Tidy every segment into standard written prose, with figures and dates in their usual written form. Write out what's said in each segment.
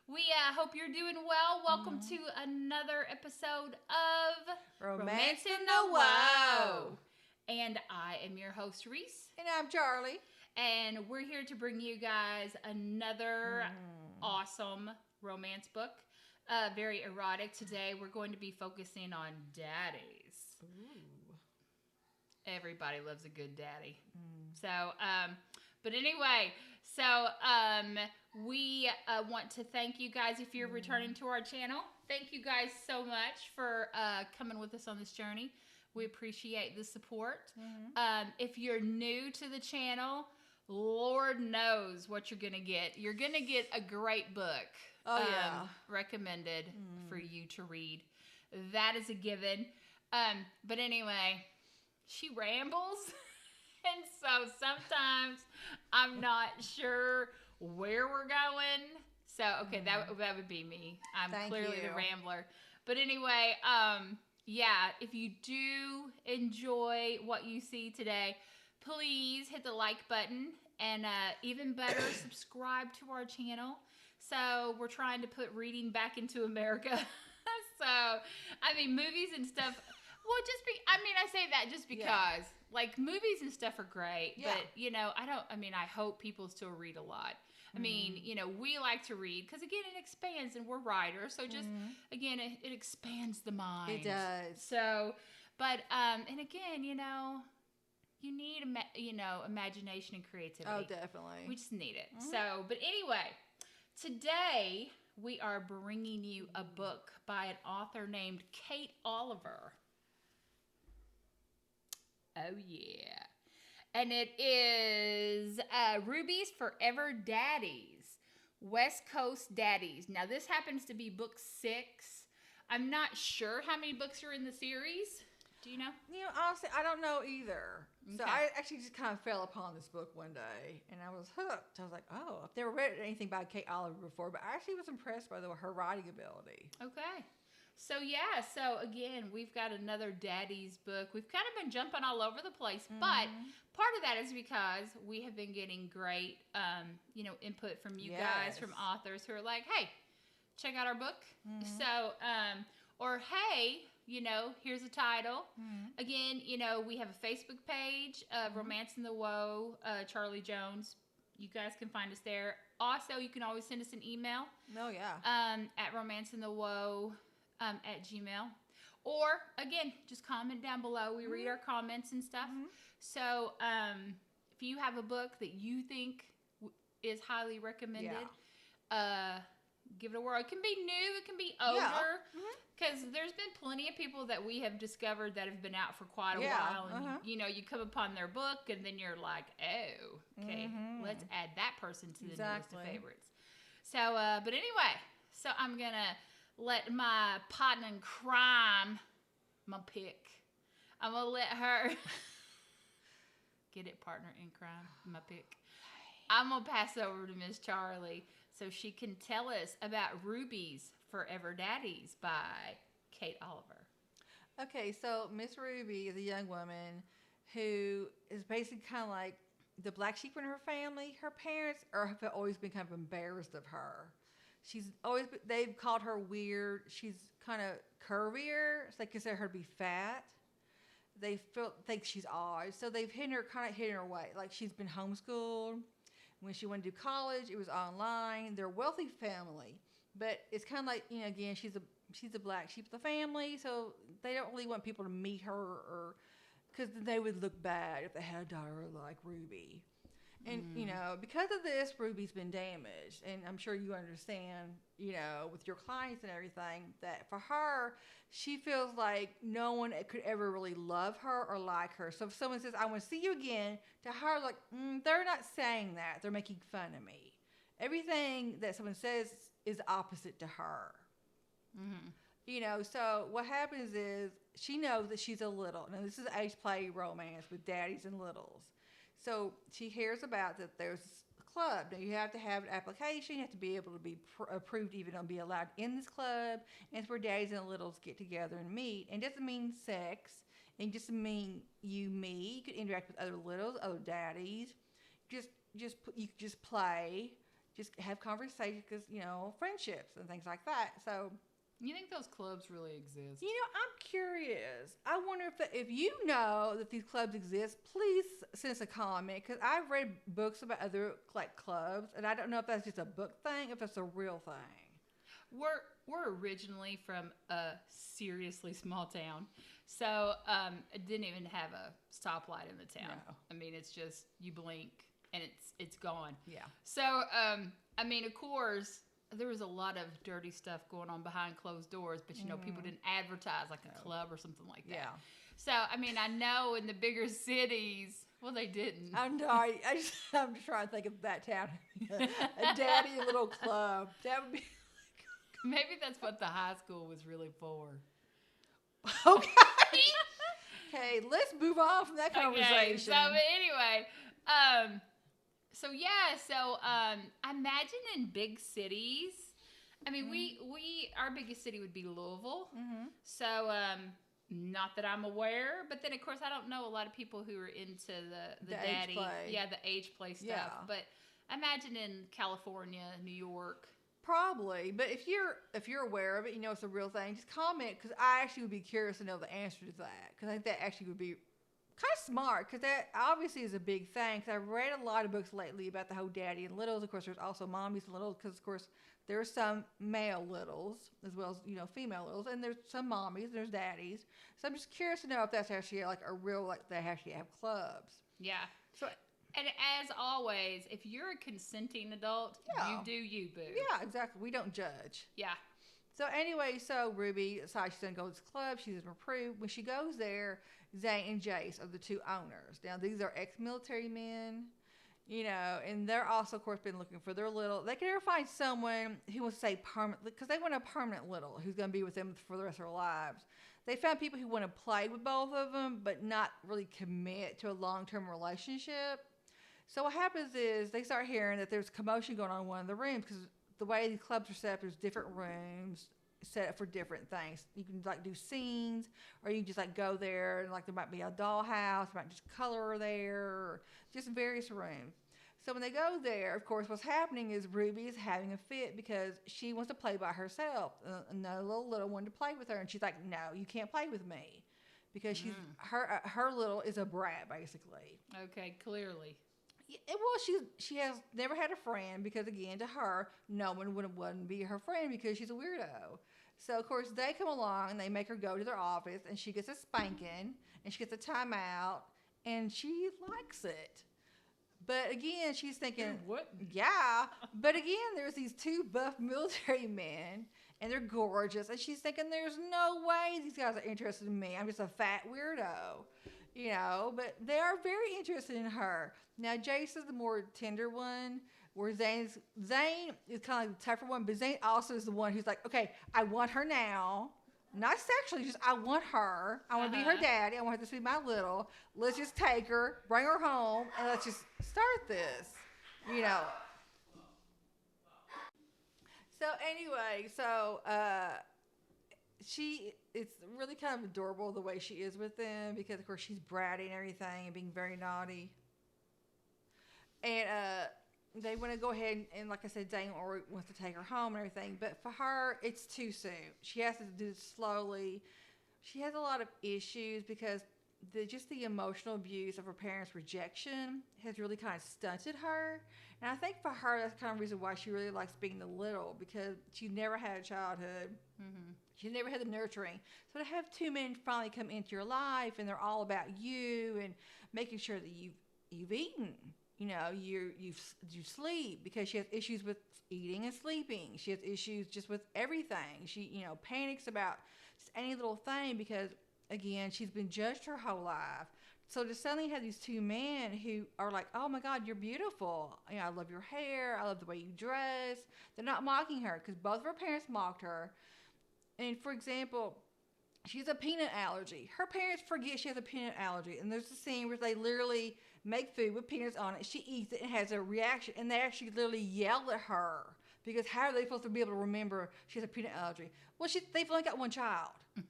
We hope you're doing well. Welcome to another episode of Romance in the the Wow. And I am your host, Reese. And I'm Charlie. And we're here to bring you guys another awesome romance book. Very erotic. Today we're going to be focusing on daddies. Ooh. Everybody loves a good daddy. Mm. But anyway, we want to thank you guys if you're returning to our channel. Thank you guys so much for coming with us on this journey. We appreciate the support. If you're new to the channel, Lord knows what you're going to get. You're going to get a great book. Recommended for you to read. That is a given. But anyway, she rambles. And so sometimes I'm not sure where we're going. So, okay, that would be me. I'm clearly the rambler. But anyway, if you do enjoy what you see today, please hit the like button and even better, subscribe to our channel. So we're trying to put reading back into America. Movies and stuff. Well, I say that just because, movies and stuff are great, but, I hope people still read a lot. We like to read because, again, it expands, and we're writers, so just, again, it expands the mind. It does. So, but, and again, you need, imagination and creativity. Oh, definitely. We just need it. So, but anyway, today we are bringing you a book by an author named Kate Oliver. Oh, yeah. And it is Ruby's Forever Daddies, West Coast Daddies. Now, this happens to be book 6. I'm not sure how many books are in the series. Do you know? Honestly, I don't know either. Okay. So I actually just kind of fell upon this book one day, and I was hooked. I was like, oh, I've never read anything by Kate Oliver before, but I actually was impressed by her writing ability. Okay. So again, we've got another daddy's book. We've kind of been jumping all over the place, but part of that is because we have been getting great, input from you guys, from authors who are like, hey, check out our book. So, or hey, here's a title. Again, we have a Facebook page, Romance in the Woe, Charlie Jones. You guys can find us there. Also, you can always send us an email. Oh, yeah. At romanceinthewoe at Gmail. Or, again, just comment down below. We read our comments and stuff. So, if you have a book that you think is highly recommended, give it a whirl. It can be new. It can be older. Because there's been plenty of people that we have discovered that have been out for quite a while. And, you come upon their book, and then you're like, oh, okay, let's add that person to the list of favorites. So, but anyway, so I'm going to let my partner in crime, my pick, I'm going to let her, get it, partner in crime, my pick. I'm going to pass over to Miss Charlie so she can tell us about Ruby's Forever Daddies by Kate Oliver. Okay, so Miss Ruby is a young woman who is basically kind of like the black sheep in her family. Her parents have always been kind of embarrassed of her. They've called her weird. She's kind of curvier, so they consider her to be fat. They think she's odd, so they've hidden her away. Like, she's been homeschooled. When she went to college, it was online. They're a wealthy family, but it's kind of like, again, she's a black sheep of the family, so they don't really want people to meet her, or because they would look bad if they had a daughter like Ruby. And, because of this, Ruby's been damaged. And I'm sure you understand, with your clients and everything, that for her, she feels like no one could ever really love her or like her. So if someone says, I want to see you again, to her, like, they're not saying that. They're making fun of me. Everything that someone says is opposite to her. So what happens is she knows that she's a little. Now, this is age play romance with daddies and littles. So she hears about that there's a club. Now, you have to have an application. You have to be able to be approved even to be allowed in this club. And it's where daddies and littles get together and meet. And it doesn't mean sex. It just mean you meet. You could interact with other littles, other daddies. You could just play. just have conversations, because friendships and things like that. So You think those clubs really exist? I'm curious. I wonder if you know that these clubs exist, please send us a comment, because I've read books about other clubs, and I don't know if that's just a book thing, if it's a real thing. We're originally from a seriously small town, so it didn't even have a stoplight in the town. No. I mean, it's just you blink and it's gone. Yeah. So I mean, of course, there was a lot of dirty stuff going on behind closed doors, but people didn't advertise like a club or something like that. Yeah. So I mean, I know in the bigger cities, well, they didn't. I'm sorry. I'm just trying to think of that town. A daddy little club. That would be. Maybe that's what the high school was really for. Okay. Okay, let's move on from that conversation. Okay, so anyway, I imagine in big cities, I mean, our biggest city would be Louisville. Mm-hmm. So, not that I'm aware, but then of course I don't know a lot of people who are into the daddy, age play. the age play stuff. Yeah. But imagine in California, New York. Probably, but if you're aware of it, it's a real thing. Just comment, because I actually would be curious to know the answer to that, because I think that actually would be kind of smart, because that obviously is a big thing. Because I've read a lot of books lately about the whole daddy and littles. Of course, there's also mommies and littles, because of course there are some male littles as well as female littles, and there's some mommies, and there's daddies. So I'm just curious to know if that's actually like a real they actually have clubs. Yeah. So. And as always, if you're a consenting adult, you do you, boo. Yeah, exactly. We don't judge. Yeah. So anyway, Ruby decides she's going to go to this club. She's in Peru. When she goes there, Zane and Jace are the two owners. Now, these are ex-military men, and they're also, of course, been looking for their little. They can never find someone who wants to say permanent, because they want a permanent little who's going to be with them for the rest of their lives. They found people who want to play with both of them, but not really commit to a long-term relationship. So what happens is they start hearing that there's commotion going on in one of the rooms, because the way these clubs are set up, there's different rooms set up for different things. You can do scenes, or you can just go there and there might be a dollhouse, there might just color there, or just various rooms. So when they go there, of course, what's happening is Ruby is having a fit because she wants to play by herself. Another little one to play with her, and she's like, "No, you can't play with me," because her little is a brat basically. Okay, clearly. Well, she has never had a friend, because again, to her, no one wouldn't be her friend, because she's a weirdo. So of course they come along and they make her go to their office, and she gets a spanking and she gets a timeout, and she likes it. But again, she's thinking, what? Yeah. But again, there's these two buff military men, and they're gorgeous, and she's thinking, there's no way these guys are interested in me. I'm just a fat weirdo. But they are very interested in her. Now, Jace is the more tender one, where Zane is kind of like the tougher one, but Zane also is the one who's like, okay, I want her now. Not sexually, just I want her. I want to be her daddy. I want her to be my little. Let's just take her, bring her home, and let's just start this. So anyway, it's really kind of adorable the way she is with them, because of course she's bratty and everything and being very naughty. And they want to go ahead and like I said, Zane wants to take her home and everything, but for her it's too soon. She has to do it slowly. She has a lot of issues because the emotional abuse of her parents' rejection has really kind of stunted her. And I think for her, that's kind of the reason why she really likes being the little, because she never had a childhood. Mm-hmm. She never had the nurturing. So to have two men finally come into your life, and they're all about you and making sure that you've eaten, you sleep, because she has issues with eating and sleeping. She has issues just with everything. She panics about just any little thing, because again, she's been judged her whole life. So to suddenly have these two men who are like, oh my God, you're beautiful. I love your hair. I love the way you dress. They're not mocking her, because both of her parents mocked her. And for example, she has a peanut allergy. Her parents forget she has a peanut allergy. And there's a scene where they literally make food with peanuts on it. She eats it and has a reaction. And they actually literally yell at her because how are they supposed to be able to remember she has a peanut allergy? Well, they've only got one child.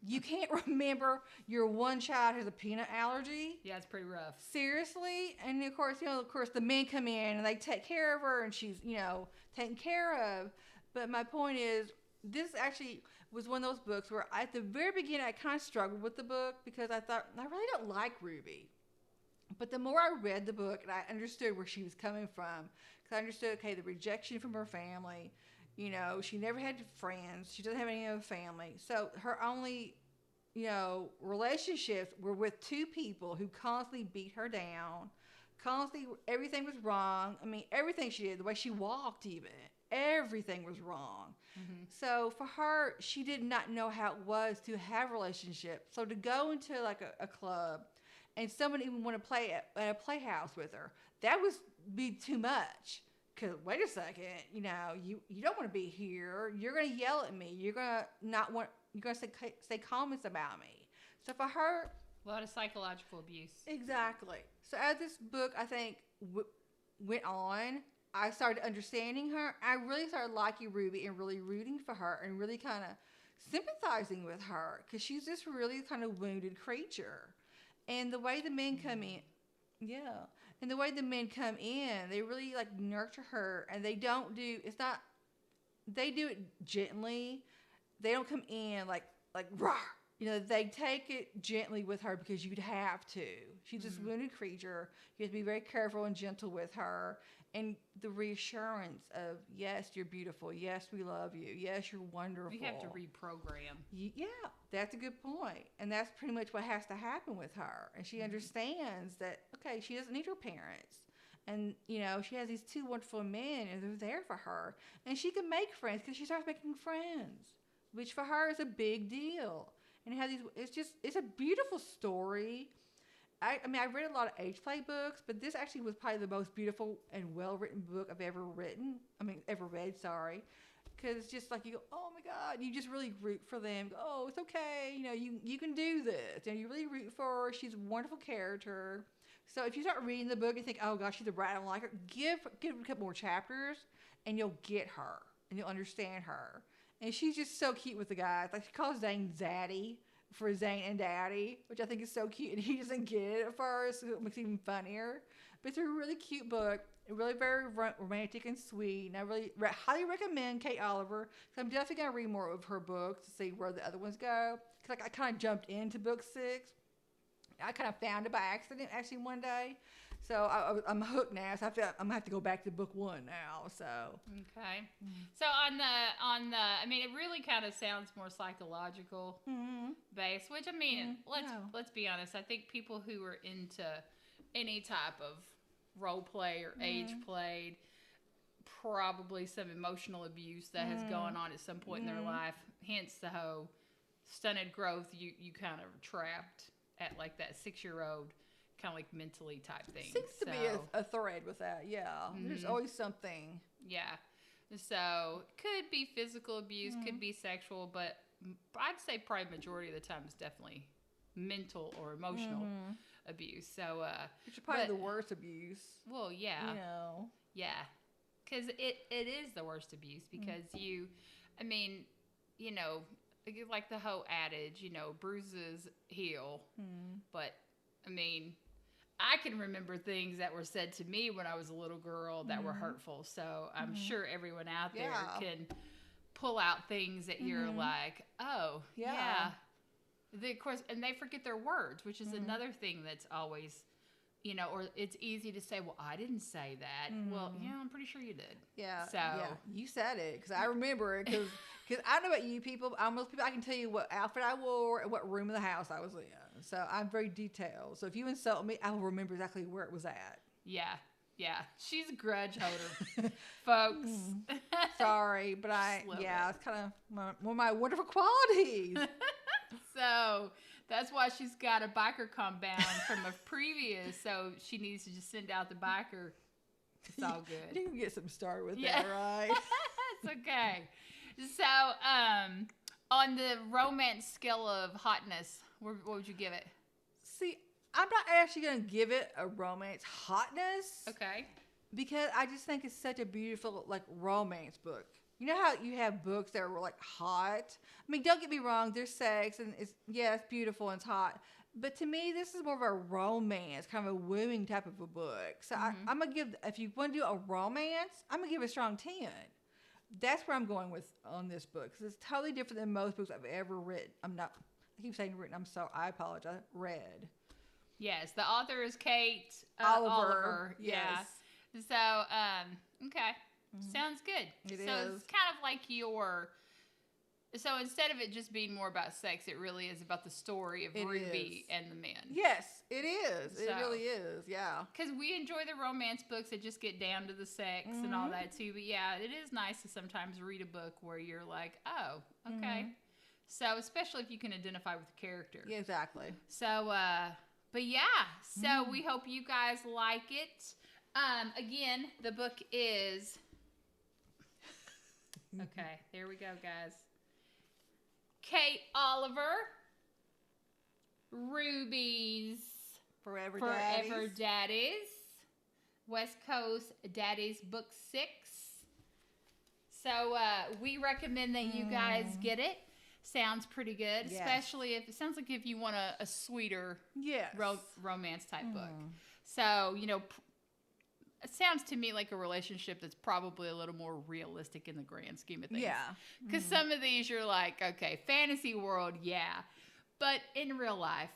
You can't remember your one child has a peanut allergy. Yeah, it's pretty rough. Seriously? And of course, the men come in and they take care of her and she's, taken care of. But my point is, this actually was one of those books where at the very beginning I kind of struggled with the book because I thought, I really don't like Ruby. But the more I read the book and I understood where she was coming from, because I understood, okay, the rejection from her family, she never had friends. She doesn't have any other family. So her only, relationships were with two people who constantly beat her down. Constantly, everything was wrong. I mean, everything she did, the way she walked even, everything was wrong. Mm-hmm. So for her, she did not know how it was to have a relationship. So to go into like a club and someone even want to play at a playhouse with her, that was be too much. Because wait a second, you don't want to be here. You're going to yell at me. You're going to say comments about me. So for her, a lot of psychological abuse. Exactly. So as this book, I think, went on, I started understanding her. I really started liking Ruby and really rooting for her and really kind of sympathizing with her because she's this really kind of wounded creature. And the way the men come in, and the way the men come in, they really like nurture her, and they do it gently. They don't come in like rah. They take it gently with her because you'd have to. She's this wounded creature. You have to be very careful and gentle with her. And the reassurance of, yes, you're beautiful. Yes, we love you. Yes, you're wonderful. You have to reprogram. Yeah, that's a good point. And that's pretty much what has to happen with her. And she understands that, okay, she doesn't need her parents. And, she has these two wonderful men, and they're there for her. And she can make friends because she starts making friends, which for her is a big deal. And it's a beautiful story. I read a lot of age play books, but this actually was probably the most beautiful and well-written book I've ever read, sorry. Because it's just like you go, oh my God, you just really root for them. Oh, it's okay. You can do this. And you really root for her. She's a wonderful character. So if you start reading the book and think, oh gosh, she's a brat, I don't like her, give her a couple more chapters and you'll get her and you'll understand her. And she's just so cute with the guys. Like she calls Zane Zaddy for Zane and Daddy, which I think is so cute. And he doesn't get it at first, so it makes it even funnier. But it's a really cute book. Really very romantic and sweet. And I really highly recommend Kate Oliver. Because I'm definitely going to read more of her books to see where the other ones go. Because I kind of jumped into book 6. I kind of found it by accident actually one day. So I'm hooked now. So I'm gonna have to go back to book 1 now. So okay. So on the, it really kind of sounds more psychological based. Which let's be honest. I think people who are into any type of role play or age played, probably some emotional abuse that has gone on at some point in their life. Hence the whole stunted growth. You kind of trapped at like that 6-year-old. Kind of like mentally type thing. Seems to be a thread with that, yeah. There's always something. Yeah. So, could be physical abuse, could be sexual, but I'd say probably majority of the time it's definitely mental or emotional abuse. So, which is probably the worst abuse. Well, yeah. Yeah. Because it is the worst abuse because like the whole adage, bruises heal. But, I can remember things that were said to me when I was a little girl that were hurtful. So I'm sure everyone out there can pull out things that you're like, oh, yeah. Of course, and they forget their words, which is another thing that's always, or it's easy to say, well, I didn't say that. Well, I'm pretty sure you did. Yeah. So you said it because I remember it because I know about you people. Most people, I can tell you what outfit I wore and what room of the house I was in. So I'm very detailed. So if you insult me, I will remember exactly where it was at. Yeah. She's a grudge holder, folks. Sorry, but it's kind of one of my wonderful qualities. So that's why she's got a biker compound from a previous. So she needs to just send out the biker. It's all good. You can get some started with that, right? It's okay. So, on the romance scale of hotness, what would you give it? See, I'm not actually going to give it a romance hotness. Okay. because I just think it's such a beautiful like romance book. You know how you have books that are like hot? I mean, don't get me wrong, there's sex and it's beautiful and it's hot. But to me, this is more of a romance, kind of a wooing type of a book. So I'm gonna give, if you want to do a romance, I'm gonna give it a strong 10. That's where I'm going with on this book because it's totally different than most books I've ever written. I keep saying written. I apologize. Read. Yes, the author is Kate Oliver. Yeah. Yes. So, okay. Sounds good. It so is. it's kind of like so instead of it just being more about sex, it really is about the story of Ruby and the men. Yes, it is. So, it really is. Yeah. Because we enjoy the romance books that just get down to the sex and all that too. But yeah, it is nice to sometimes read a book where you're like, oh, okay. So especially if you can identify with the character. Yeah, exactly. So, but yeah, so we hope you guys like it. Again, the book is... Okay, there we go, guys. Kate Oliver, Ruby's Forever Daddies, West Coast Daddies Book 6. So we recommend that you guys get it. Sounds pretty good, especially if it sounds like if you want a sweeter romance type book. So, you know, it sounds to me like a relationship that's probably a little more realistic in the grand scheme of things. Yeah. Because some of these you're like, okay, fantasy world, yeah. But in real life,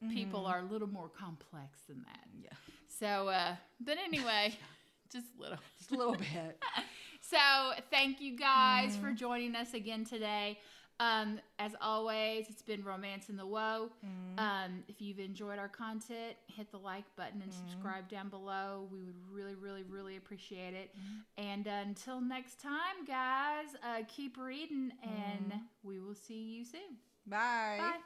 people are a little more complex than that. Yeah. So, but anyway, just a little. Just a little bit. So, thank you guys for joining us again today. As always, it's been Romance in the Woe. If you've enjoyed our content, hit the like button and subscribe down below. We would really, really, really appreciate it. And until next time, guys, keep reading, and we will see you soon. Bye. Bye.